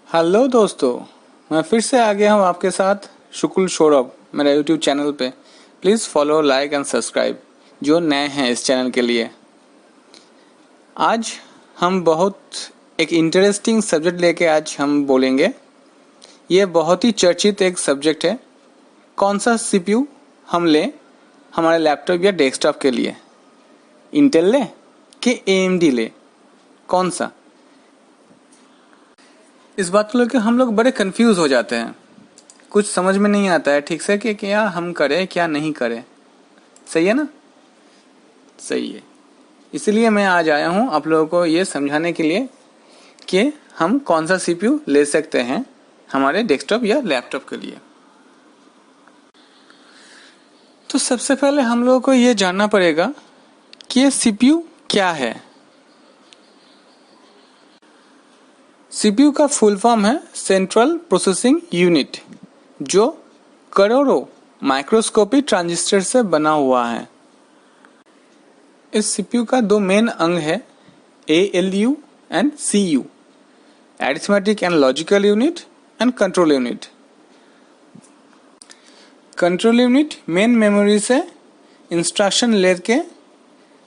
Hello दोस्तों, मैं फिर से आ गया हूँ आपके साथ शुक्ल सौरभ मेरा यूट्यूब चैनल पे। Please follow, like and subscribe जो नए हैं इस चैनल के लिए। आज हम बहुत एक इंटरेस्टिंग सब्जेक्ट लेके आज हम बोलेंगे। ये बहुत ही चर्चित एक सब्जेक्ट है। कौन सा सीपीयू हम लें हमारे लैपटॉप या डेस्कटॉप के लिए? इंटेल ले कि एएमडी ले? कौन सा? इस बात को लेकर हम लोग बड़े कंफ्यूज हो जाते हैं। कुछ समझ में नहीं आता है ठीक से कि क्या हम करें क्या नहीं करें। सही है ना? सही है। इसलिए मैं आज आया हूं आप लोगों को ये समझाने के लिए कि हम कौन सा सीपीयू ले सकते हैं हमारे डेस्कटॉप या लैपटॉप के लिए। तो सबसे पहले हम लोगों को ये जानना पड़ेगा कि ये सीपीयू क्या है। सीपीयू का फुल फॉर्म है सेंट्रल प्रोसेसिंग यूनिट, जो करोड़ों माइक्रोस्कोपिक ट्रांजिस्टर से बना हुआ है। इस सीपीयू का दो मेन अंग है, ALU and CU, arithmetic and logical unit and control unit. Control unit main memory से इंस्ट्रक्शन लेके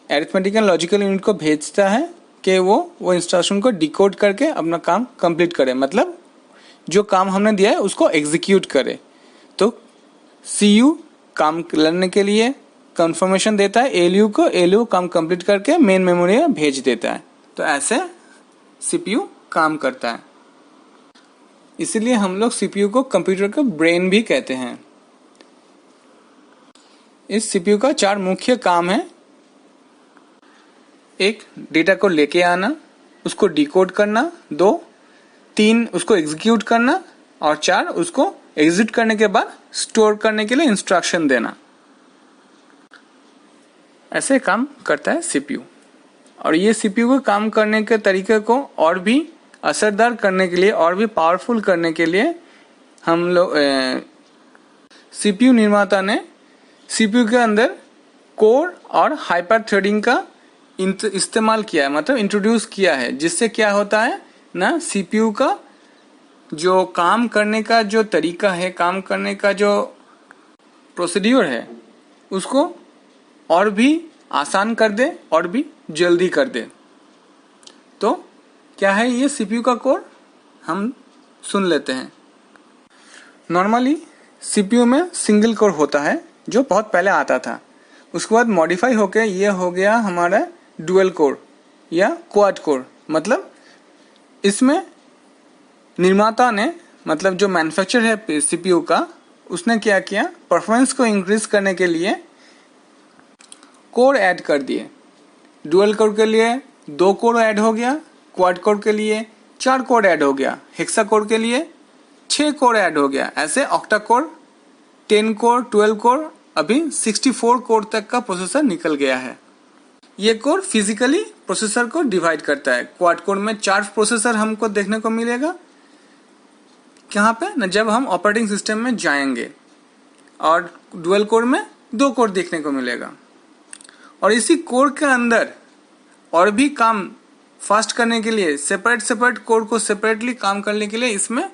अरिथमेटिक एंड लॉजिकल यूनिट को भेजता है कि वो इंस्ट्रक्शन को डिकोड करके अपना काम कंप्लीट करे, मतलब जो काम हमने दिया है उसको एग्जीक्यूट करे। तो CU काम करने के लिए कंफर्मेशन देता है ALU को, ALU काम कंप्लीट करके मेन मेमोरी में भेज देता है। तो ऐसे CPU काम करता है। इसीलिए हम लोग CPU को कंप्यूटर का ब्रेन भी कहते हैं। इस CPU का 4 मुख्य काम है। एक, डेटा को लेके आना, उसको डिकोड करना, 2, 3 उसको एग्जीक्यूट करना, और 4 उसको एग्जीक्यूट करने के बाद स्टोर करने के लिए इंस्ट्रक्शन देना। ऐसे काम करता है सीपीयू। और ये सीपीयू को काम करने के तरीके को और भी असरदार करने के लिए, और भी पावरफुल करने के लिए हम लोग सीपीयू निर्माता ने सीपीयू के अंदर कोर और हाइपर थ्रेडिंग का इस्तेमाल किया है, मतलब इंट्रोड्यूस किया है। जिससे क्या होता है ना, सीपीयू का जो काम करने का जो तरीका है, काम करने का जो प्रोसीड्यूर है, उसको और भी आसान कर दे और भी जल्दी कर दे। तो क्या है ये सीपीयू का कोर, हम सुन लेते हैं। नॉर्मली सीपीयू में सिंगल कोर होता है जो बहुत पहले आता था। उसके बाद मॉडिफाई होके ये हो गया हमारा डुअल कोर या क्वाड कोर। मतलब इसमें निर्माता ने, मतलब जो मैन्युफैक्चर है सीपीयू का, उसने क्या किया, परफॉर्मेंस को इंक्रीज करने के लिए कोर ऐड कर दिए। डुअल कोर के लिए 2 कोर ऐड हो गया, क्वाड कोर के लिए 4 कोर ऐड हो गया, हेक्सा कोर के लिए 6 कोर ऐड हो गया। ऐसे ऑक्टा कोर, 10 कोर, 12 कोर, अभी 64 कोर तक का प्रोसेसर निकल गया है। ये कोर फिजिकली प्रोसेसर को डिवाइड करता है। क्वाड कोर में 4 प्रोसेसर हमको देखने को मिलेगा। कहाँ पे ना, जब हम ऑपरेटिंग सिस्टम में जाएंगे। और डुअल कोर में 2 कोर देखने को मिलेगा। और इसी कोर के अंदर और भी काम फास्ट करने के लिए सेपरेट कोर को सेपरेटली काम करने के लिए इसमें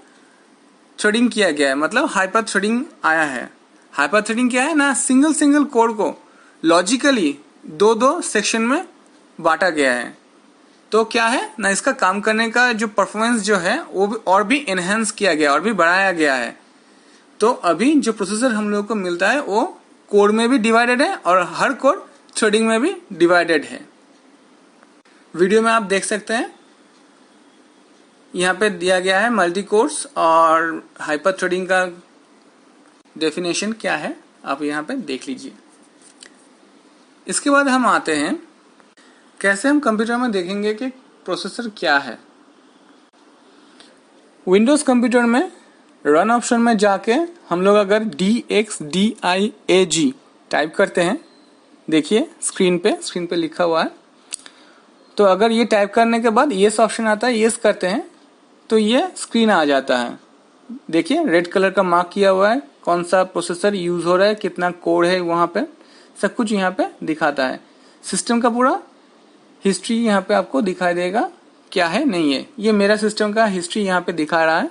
थ्रेडिंग किया गया है, मतलब हाइपर थ्रेडिंग आया है। हाइपर थ्रेडिंग क्या है ना, सिंगल कोर को लॉजिकली 2 सेक्शन में बांटा गया है। तो क्या है ना, इसका काम करने का जो परफॉर्मेंस जो है वो भी और भी एनहेंस किया गया और भी बढ़ाया गया है। तो अभी जो प्रोसेसर हम लोगों को मिलता है वो कोर में भी डिवाइडेड है और हर कोर थ्रेडिंग में भी डिवाइडेड है। वीडियो में आप देख सकते हैं, यहाँ पे दिया गया है मल्टी कोर्स और हाइपर थ्रेडिंग का डेफिनेशन क्या है, आप यहाँ पे देख लीजिए। इसके बाद हम आते हैं कैसे हम कंप्यूटर में देखेंगे कि प्रोसेसर क्या है। विंडोज कंप्यूटर में रन ऑप्शन में जाके हम लोग अगर DXDIAG टाइप करते हैं, देखिए स्क्रीन पे लिखा हुआ है। तो अगर ये टाइप करने के बाद येस ऑप्शन आता है, येस करते हैं तो ये स्क्रीन आ जाता है। देखिए रेड कलर का मार्क किया हुआ है, कौन सा प्रोसेसर यूज हो रहा है, कितना कोड है, वहां पे सब कुछ यहाँ पे दिखाता है। सिस्टम का पूरा हिस्ट्री यहाँ पे आपको दिखाई देगा क्या है नहीं है। ये मेरा सिस्टम का हिस्ट्री यहाँ पे दिखा रहा है।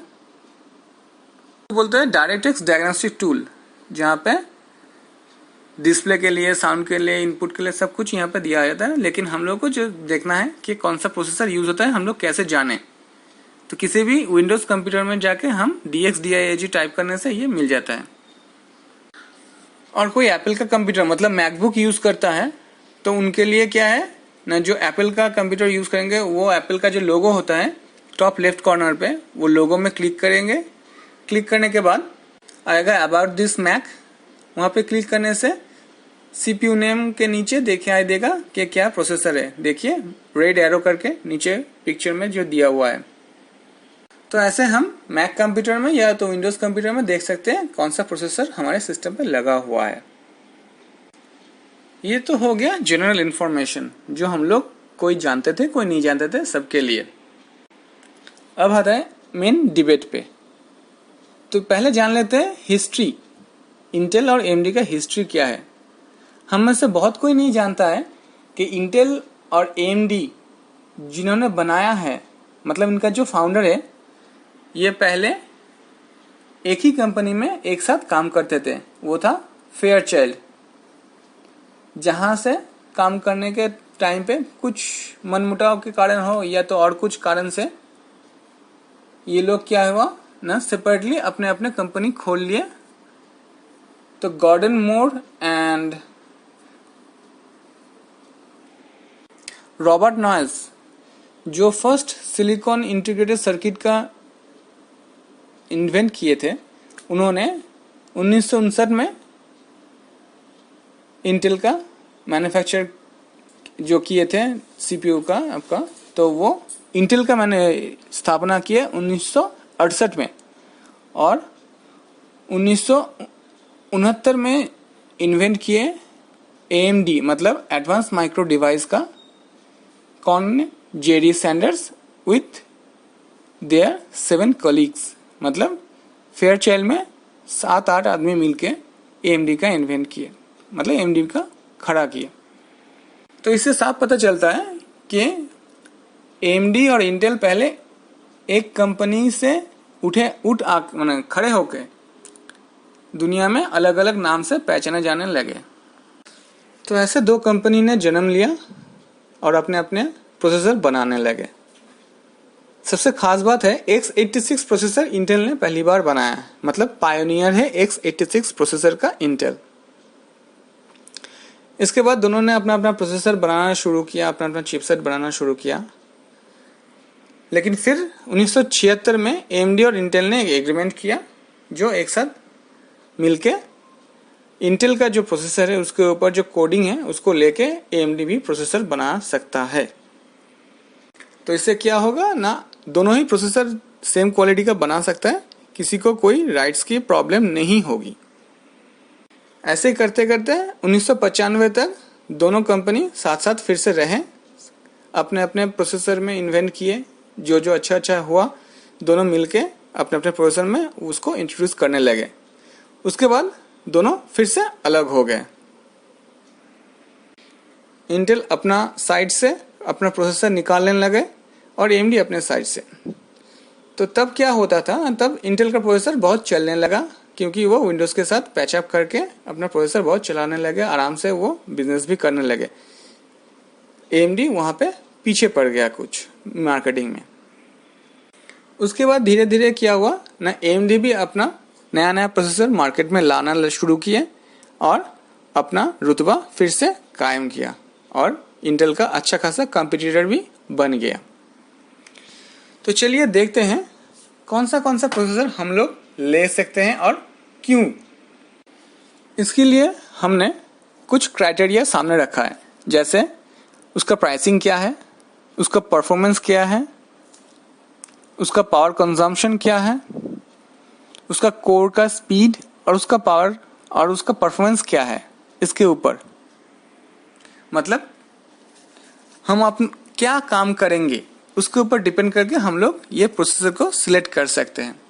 बोलते हैं डायरेक्टिक्स डायग्नोस्टिक टूल, जहाँ पे डिस्प्ले के लिए, साउंड के लिए, इनपुट के लिए सब कुछ यहाँ पे दिया जाता है। लेकिन हम लोग को जो देखना है कि कौन सा प्रोसेसर यूज होता है, हम लोग कैसे जाने। तो किसी भी विंडोज कंप्यूटर में जाके हम DXDIAG टाइप करने से ये मिल जाता है। और कोई एप्पल का कंप्यूटर मतलब मैकबुक यूज करता है तो उनके लिए क्या है ना, जो एप्पल का कंप्यूटर यूज करेंगे वो एप्पल का जो लोगो होता है टॉप लेफ्ट कॉर्नर पे, वो लोगो में क्लिक करेंगे। क्लिक करने के बाद आएगा अबाउट दिस मैक, वहाँ पे क्लिक करने से CPU नेम के नीचे देखिए देगा कि क्या प्रोसेसर है। देखिए रेड एरो करके नीचे पिक्चर में जो दिया हुआ है। तो ऐसे हम मैक कंप्यूटर में या तो विंडोज कंप्यूटर में देख सकते हैं कौन सा प्रोसेसर हमारे सिस्टम पे लगा हुआ है। ये तो हो गया जनरल इंफॉर्मेशन जो हम लोग कोई जानते थे कोई नहीं जानते थे सबके लिए। अब आता है मेन डिबेट पे। तो पहले जान लेते हैं हिस्ट्री, इंटेल और AMD का हिस्ट्री क्या है। हम में से बहुत कोई नहीं जानता है कि इंटेल और AMD जिन्होंने बनाया है, मतलब इनका जो फाउंडर है, ये पहले एक ही कंपनी में एक साथ काम करते थे। वो था फेयरचाइल्ड, जहां से काम करने के टाइम पे कुछ मनमुटाव के कारण हो या तो और कुछ कारण से ये लोग क्या हुआ ना, सेपरेटली अपने अपने कंपनी खोल लिए। तो Gordon Moore and Robert Noyce जो फर्स्ट सिलिकॉन इंटीग्रेटेड सर्किट का इन्वेंट किए थे, उन्होंने 1959 में इंटेल का मैन्युफैक्चर जो किए थे CPU का आपका, तो वो इंटेल का मैंने स्थापना किया 1968 में। और 1969 में इन्वेंट किए AMD मतलब एडवांस माइक्रो डिवाइस का। कौन ने? Jerry Sanders with their 7 colleagues, मतलब फेयरचाइल्ड में 7-8 आदमी मिलके AMD का इन्वेंट किए, मतलब AMD का खड़ा किया। तो इससे साफ पता चलता है कि AMD और इंटेल पहले एक कंपनी से खड़े होके दुनिया में अलग अलग नाम से पहचाने जाने लगे। तो ऐसे दो कंपनी ने जन्म लिया और अपने अपने प्रोसेसर बनाने लगे। सबसे खास बात है x86 प्रोसेसर इंटेल ने पहली बार बनाया है, मतलब पायोनियर है x86 प्रोसेसर का इंटेल। इसके बाद दोनों ने अपना अपना प्रोसेसर बनाना शुरू किया, अपना अपना चिपसेट बनाना शुरू किया। लेकिन फिर 1976 में AMD और इंटेल ने एक एग्रीमेंट किया, जो एक साथ मिलके इंटेल का जो प्रोसेसर है उसके ऊपर जो कोडिंग है उसको लेके AMD भी प्रोसेसर बना सकता है। तो इससे क्या होगा ना, दोनों ही प्रोसेसर सेम क्वालिटी का बना सकता है, किसी को कोई राइट्स की प्रॉब्लम नहीं होगी। ऐसे करते करते 1995 तक दोनों कंपनी साथ साथ फिर से रहे, अपने अपने प्रोसेसर में इन्वेंट किए, जो जो अच्छा अच्छा हुआ दोनों मिलके अपने अपने प्रोसेसर में उसको इंट्रोड्यूस करने लगे। उसके बाद दोनों फिर से अलग हो गए। इंटेल अपना साइड से अपना प्रोसेसर निकालने लगे और AMD अपने साइड से। तो तब क्या होता था, तब इंटेल का प्रोसेसर बहुत चलने लगा, क्योंकि वो विंडोज़ के साथ पैचअप करके अपना प्रोसेसर बहुत चलाने लगे, आराम से वो बिजनेस भी करने लगे। AMD वहाँ पे पीछे पड़ गया कुछ मार्केटिंग में। उसके बाद धीरे धीरे क्या हुआ ना, AMD भी अपना नया नया प्रोसेसर मार्केट में लाना शुरू किए और अपना रुतबा फिर से कायम किया और इंटेल का अच्छा खासा कॉम्पिटिटर भी बन गया। तो चलिए देखते हैं कौन सा प्रोसेसर हम लोग ले सकते हैं और क्यों। इसके लिए हमने कुछ क्राइटेरिया सामने रखा है, जैसे उसका प्राइसिंग क्या है, उसका परफॉर्मेंस क्या है, उसका पावर कंजम्पशन क्या है, उसका कोर का स्पीड और उसका पावर और उसका परफॉर्मेंस क्या है। इसके ऊपर मतलब हम क्या काम करेंगे उसके ऊपर डिपेंड करके हम लोग ये प्रोसेसर को सिलेक्ट कर सकते हैं।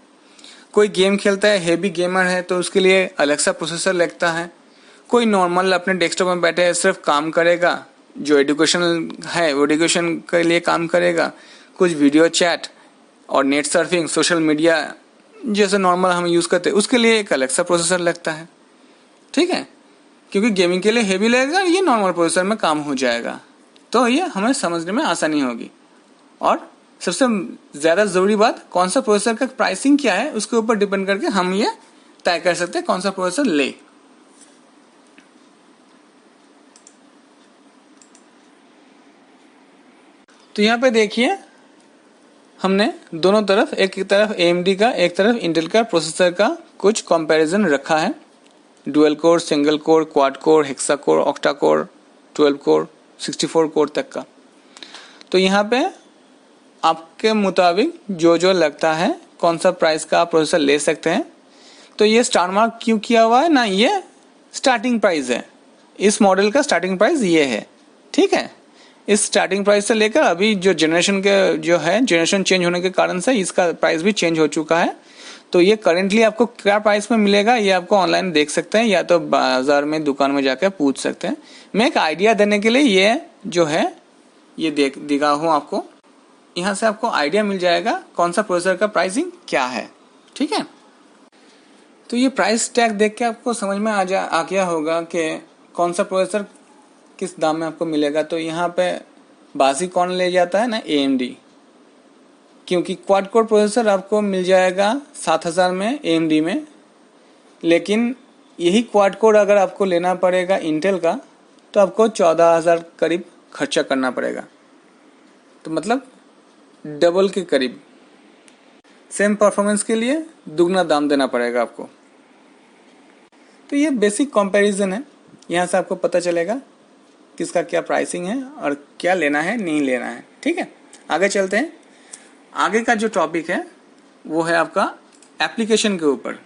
कोई गेम खेलता है, हेवी गेमर है, तो उसके लिए अलग सा प्रोसेसर लगता है। कोई नॉर्मल अपने डेस्कटॉप में बैठे है, सिर्फ काम करेगा, जो एजुकेशनल है वो एजुकेशन के लिए काम करेगा। कुछ वीडियो चैट और नेट सर्फिंग, सोशल मीडिया जैसे नॉर्मल हम यूज़ करते हैं उसके लिए एक अलग सा प्रोसेसर लगता है। ठीक है, क्योंकि गेमिंग के लिए हेवी लगेगा, ये नॉर्मल प्रोसेसर में काम हो जाएगा, तो ये हमें समझने में आसानी होगी। और सबसे ज़्यादा ज़रूरी बात, कौन सा प्रोसेसर का प्राइसिंग क्या है उसके ऊपर डिपेंड करके हम ये तय कर सकते हैं कौन सा प्रोसेसर ले। तो यहाँ पे देखिए हमने दोनों तरफ, एक तरफ AMD का, एक तरफ इंटेल का प्रोसेसर का कुछ कंपैरिजन रखा है। Dual core, single core, quad core, hexa core, octa core, 12 core, 64 core तक का। तो यहाँ पे आपके मुताबिक जो जो लगता है कौन सा प्राइस का आप प्रोसेसर ले सकते हैं। तो ये स्टार मार्क क्यों किया हुआ है ना, ये स्टार्टिंग प्राइस है, इस मॉडल का स्टार्टिंग प्राइस ये है। ठीक है, इस स्टार्टिंग प्राइस से लेकर अभी जो जनरेशन के जो है, जनरेशन चेंज होने के कारण से इसका प्राइस भी चेंज हो चुका है। तो ये करेंटली आपको क्या प्राइस में मिलेगा ये आपको ऑनलाइन देख सकते हैं, या तो बाजार में, दुकान में जाकर पूछ सकते हैं। मैं एक आइडिया देने के लिए ये जो है ये दिखा हूँ आपको, यहाँ से आपको आइडिया मिल जाएगा कौन सा प्रोसेसर का प्राइसिंग क्या है। ठीक है, तो ये प्राइस टैग देख के आपको समझ में आ गया होगा कि कौन सा प्रोसेसर किस दाम में आपको मिलेगा। तो यहाँ पे बाजी कौन ले जाता है ना, AMD, क्योंकि क्वाड कोर प्रोसेसर आपको मिल जाएगा 7000 में AMD में, लेकिन यही क्वाड कोर अगर आपको लेना पड़ेगा इंटेल का तो आपको 14000 करीब खर्चा करना पड़ेगा। तो मतलब डबल के करीब, सेम परफॉर्मेंस के लिए दुगना दाम देना पड़ेगा आपको। तो ये बेसिक कंपैरिजन है, यहाँ से आपको पता चलेगा किसका क्या प्राइसिंग है और क्या लेना है नहीं लेना है। ठीक है, आगे चलते हैं। आगे का जो टॉपिक है वो है आपका एप्लीकेशन के ऊपर।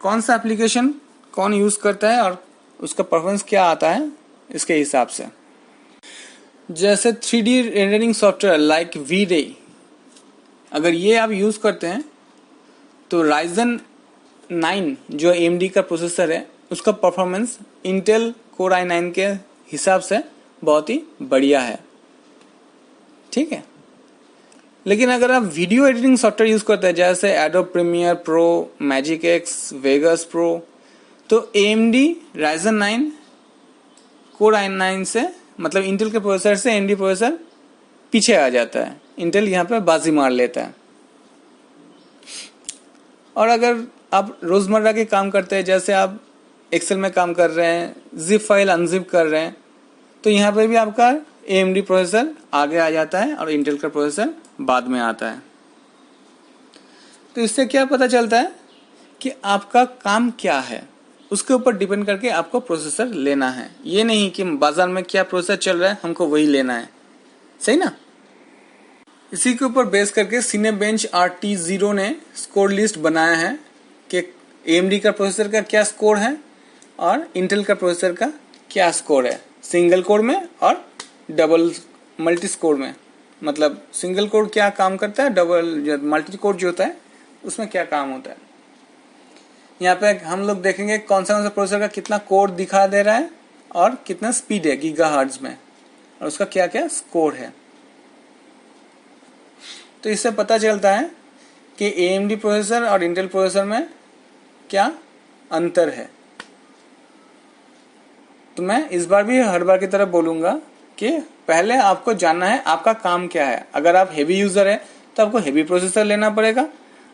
कौन सा एप्लीकेशन कौन यूज़ करता है और उसका परफॉर्मेंस क्या आता है इसके हिसाब से। जैसे 3D rendering software like V-Ray, अगर ये आप यूज़ करते हैं तो Ryzen 9 जो AMD का प्रोसेसर है उसका परफॉर्मेंस इंटेल कोर i9 के हिसाब से बहुत ही बढ़िया है। ठीक है, लेकिन अगर आप वीडियो एडिटिंग सॉफ्टवेयर यूज़ करते हैं जैसे Adobe Premiere Pro, Magic X, Vegas Pro, तो AMD Ryzen 9 कोर i9 से, मतलब इंटेल के प्रोसेसर से AMD प्रोसेसर पीछे आ जाता है, इंटेल यहाँ पे बाजी मार लेता है। और अगर आप रोज़मर्रा के काम करते हैं, जैसे आप एक्सेल में काम कर रहे हैं, जिप फाइल अनजिप कर रहे हैं, तो यहाँ पे भी आपका AMD प्रोसेसर आगे आ जाता है और इंटेल का प्रोसेसर बाद में आता है। तो इससे क्या पता चलता है कि आपका काम क्या है, उसके ऊपर डिपेंड करके आपको प्रोसेसर लेना है। ये नहीं कि बाजार में क्या प्रोसेसर चल रहा है हमको वही लेना है, सही ना। इसी के ऊपर बेस करके सिनेबेंच RT0 ने स्कोर लिस्ट बनाया है कि AMD का प्रोसेसर का क्या स्कोर है और इंटेल का प्रोसेसर का क्या स्कोर है, सिंगल कोर में और डबल मल्टी स्कोर में। मतलब सिंगल कोर क्या काम करता है, डबल मल्टी कोर जो होता है उसमें क्या काम होता है। यहाँ पे हम लोग देखेंगे कौन सा प्रोसेसर का कितना कोर दिखा दे रहा है और कितना स्पीड है गीगाहर्ट्ज में, और उसका क्या क्या स्कोर है। तो इससे पता चलता है कि AMD प्रोसेसर और इंटेल प्रोसेसर में क्या अंतर है। तो मैं इस बार भी हर बार की तरह बोलूँगा कि पहले आपको जानना है आपका काम क्या है। अगर आप हेवी यूज़र है तो आपको हेवी प्रोसेसर लेना पड़ेगा,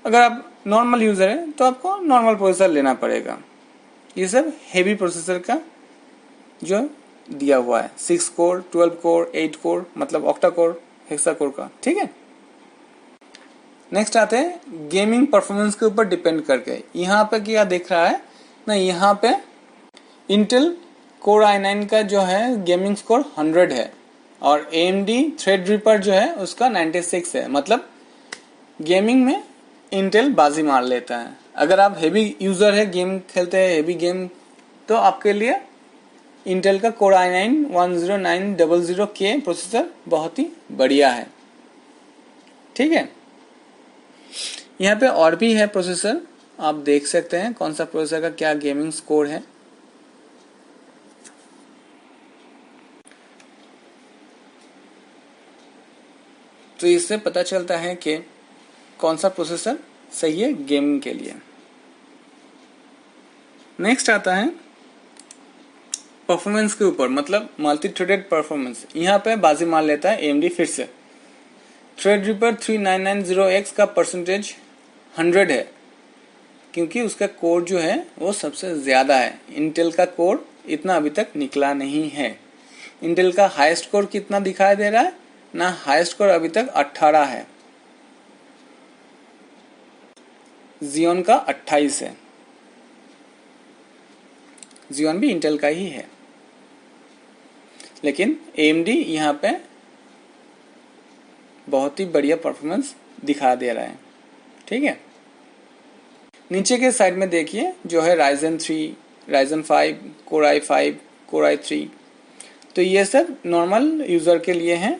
अगर आप नॉर्मल यूज़र है तो आपको नॉर्मल प्रोसेसर लेना पड़ेगा। ये सब हेवी प्रोसेसर का जो दिया हुआ है, 6 कोर, 12 कोर, 8 कोर, मतलब ऑक्टा कोर, हेक्सा कोर का। ठीक है, नेक्स्ट आते हैं गेमिंग परफॉर्मेंस के ऊपर डिपेंड करके। यहाँ पे क्या देख रहा है ना, यहाँ पे इंटेल कोर i9 का जो है गेमिंग स्कोर 100 है और AMD थ्रेडरिपर जो है उसका 96 है। मतलब गेमिंग में इंटेल बाजी मार लेता है। अगर आप हेवी यूज़र है, गेम खेलते हैं हेवी गेम, तो आपके लिए इंटेल का कोर i9 10900K प्रोसेसर बहुत ही बढ़िया है। ठीक है, यहाँ पे और भी है प्रोसेसर, आप देख सकते हैं कौन सा प्रोसेसर का क्या गेमिंग स्कोर है। तो इससे पता चलता है कि कौन सा प्रोसेसर सही है गेमिंग के लिए। नेक्स्ट आता है परफॉर्मेंस के ऊपर, मतलब मल्टी थ्रेडेड परफॉर्मेंस। यहाँ पे बाजी मार लेता है AMD फिर से। थ्रेडरिपर 3990X का परसेंटेज 100 है, क्योंकि उसका कोर जो है वो सबसे ज़्यादा है। इंटेल का कोर इतना अभी तक निकला नहीं है। इंटेल का हाईएस्ट कोर कितना दिखाई दे रहा है ना, हाईएस्ट कोर अभी तक 18 है। Xeon का 28 है। Xeon भी इंटेल का ही है, लेकिन AMD यहाँ पे बहुत ही बढ़िया परफॉर्मेंस दिखा दे रहा है। ठीक है, नीचे के साइड में देखिए जो है Ryzen 3, Ryzen 5, Core i5, Core i3, तो ये सब नॉर्मल यूज़र के लिए हैं।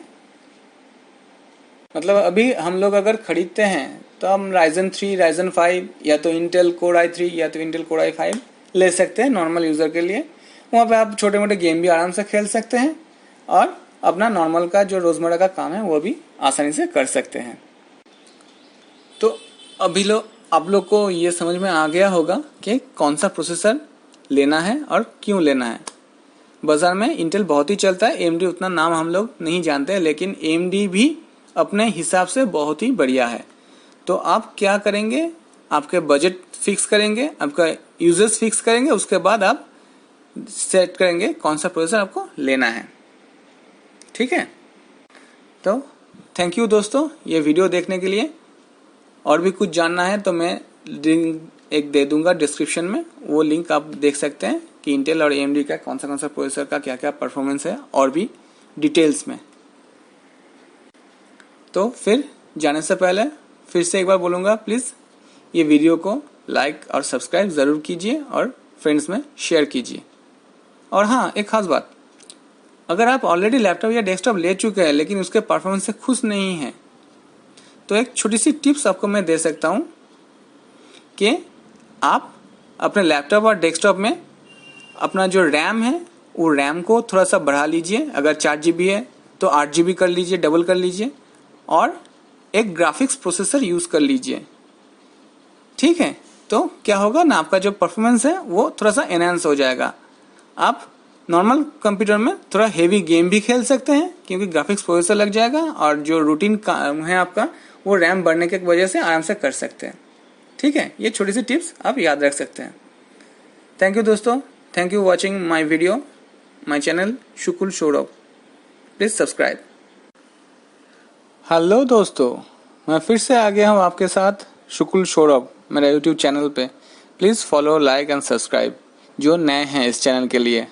मतलब अभी हम लोग अगर खरीदते हैं तो हम Ryzen 3, Ryzen 5 या तो Intel Core i3 या तो Intel Core i5 ले सकते हैं नॉर्मल यूज़र के लिए। वहाँ पे आप छोटे मोटे गेम भी आराम से खेल सकते हैं और अपना नॉर्मल का जो रोज़मर्रा का काम है वो भी आसानी से कर सकते हैं। तो अभी आप लोग को ये समझ में आ गया होगा कि कौन सा प्रोसेसर लेना है और क्यों लेना है। बाज़ार में इंटेल बहुत ही चलता है, AMD उतना नाम हम लोग नहीं जानते, लेकिन AMD भी अपने हिसाब से बहुत ही बढ़िया है। तो आप क्या करेंगे, आपके बजट फिक्स करेंगे, आपका यूजर्स फिक्स करेंगे, उसके बाद आप सेट करेंगे कौन सा प्रोसेसर आपको लेना है। ठीक है, तो थैंक यू दोस्तों ये वीडियो देखने के लिए। और भी कुछ जानना है तो मैं लिंक एक दे दूंगा डिस्क्रिप्शन में, वो लिंक आप देख सकते हैं कि इंटेल और AMD का कौन सा प्रोसेसर का क्या क्या परफॉर्मेंस है और भी डिटेल्स में। तो फिर जाने से पहले फिर से एक बार बोलूँगा, प्लीज़ ये वीडियो को लाइक और सब्सक्राइब ज़रूर कीजिए और फ्रेंड्स में शेयर कीजिए। और हाँ, एक खास बात, अगर आप ऑलरेडी लैपटॉप या डेस्कटॉप ले चुके हैं लेकिन उसके परफॉर्मेंस से खुश नहीं हैं, तो एक छोटी सी टिप्स आपको मैं दे सकता हूँ कि आप अपने लैपटॉप और डेस्कटॉप में अपना जो रैम है वो रैम को थोड़ा सा बढ़ा लीजिए। अगर 4 GB है तो 8 GB कर लीजिए, डबल कर लीजिए, और एक ग्राफिक्स प्रोसेसर यूज़ कर लीजिए। ठीक है, तो क्या होगा ना, आपका जो परफॉर्मेंस है वो थोड़ा सा एनहांस हो जाएगा। आप नॉर्मल कंप्यूटर में थोड़ा हेवी गेम भी खेल सकते हैं क्योंकि ग्राफिक्स प्रोसेसर लग जाएगा, और जो रूटीन काम है आपका वो रैम बढ़ने की वजह से आराम से कर सकते हैं। ठीक है, ये छोटी सी टिप्स आप याद रख सकते हैं। थैंक यू दोस्तों, thank you watching my video, my channel Shukul Saurabh. Please subscribe. Hello दोस्तों, मैं फिर से आ गया हूँ आपके साथ शुकुल सौरभ मेरा YouTube चैनल पे। Please follow, like and subscribe जो नए हैं इस चैनल के लिए।